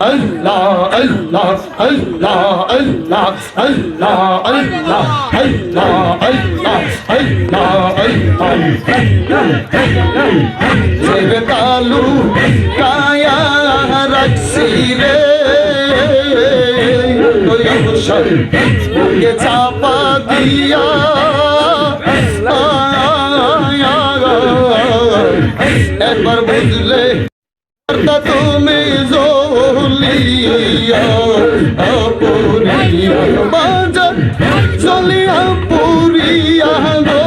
Allah Allah Allah Allah Allah Allah Allah Allah Allah Kalu কায়া রাখছি রে কে চাপা দিয়া একবার বুঝলে তুমি জলিয়া পুরিয়া বাজার জলিয়া পুরিয়া গো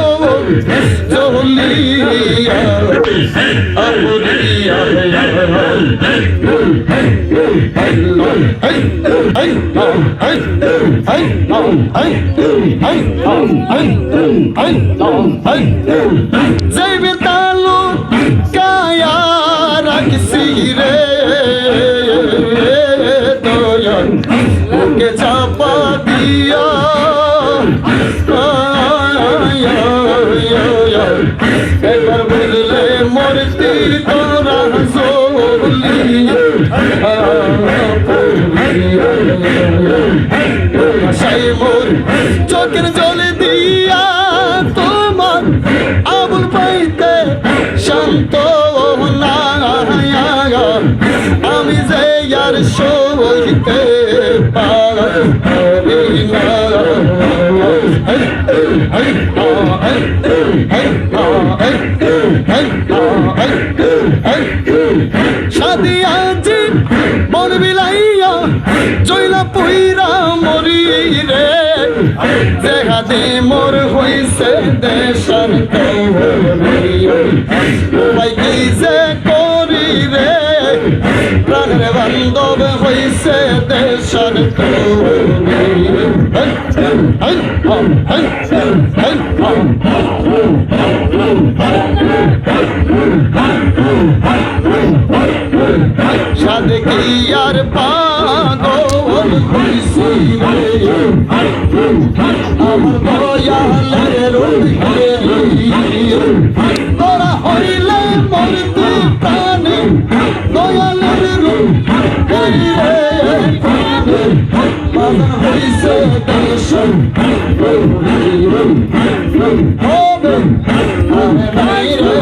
জলিয়া পুরিয়া যাইবে তালু কায়া রাখছি রে দয়াল ওকে চাপা দিয়া একবার বুঝলে মরতি তোরা মোর চোখের জলে দিয়া তোমার আবুল পাইতে শান্ত না আমি যে আর সইতে পারি না সাদিয়া জি মন বিলাইয়া জইলা পুইরা মরি রে দেখাতে মোর হইছে দেশার ভাই কি যে করি রে প্রাণের বান্ধব হইছে দেশার সাদে কি আর পাগল হইছি রে আমার দয়ালের তোরা হইলে মরতে প্রাণে দয়ালের হইছে দর্শন হবে আমি বাইরে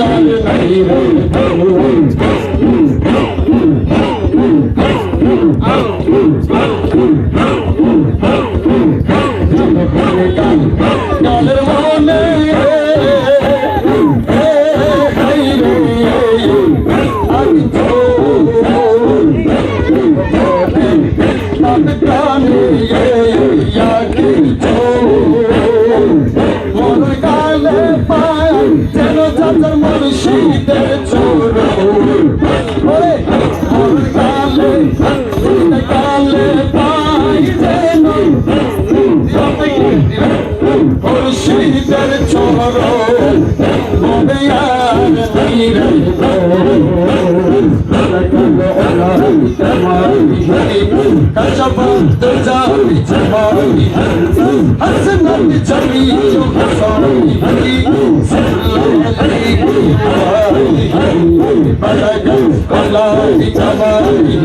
আমি বাইরে মুর্শিদের ছোঁয়া মরণ হবে আর নাই রে كشفت جاري جمالي حسنت جميل حصاني سلم عليك بلغت قلبي جمالي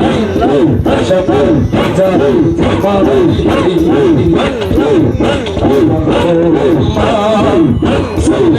كشفت جاري جمالي صل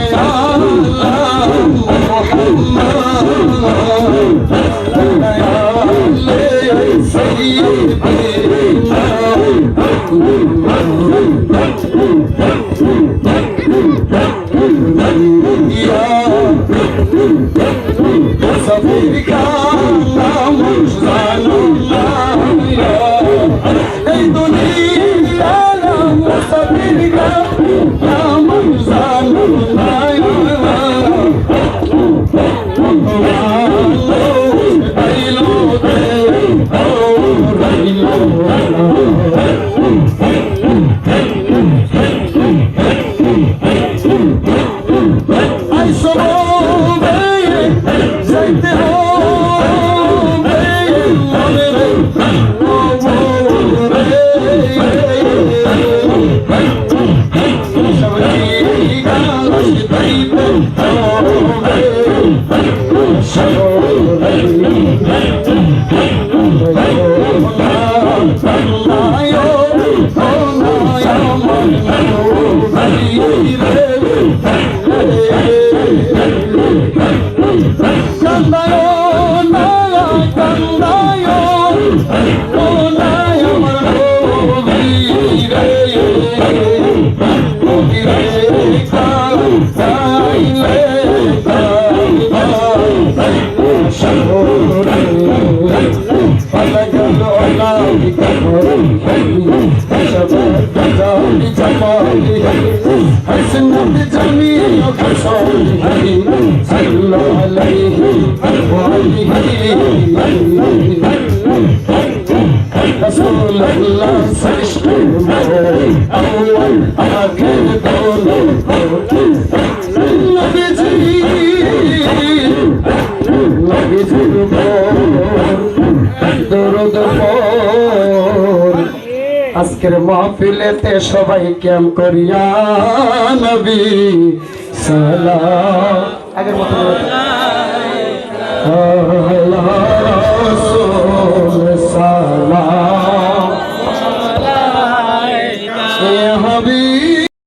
على رسول الله أول آخر আজকের মাহফিলেতে সবাই কেম করিয়া নবী সালাম আগের মতো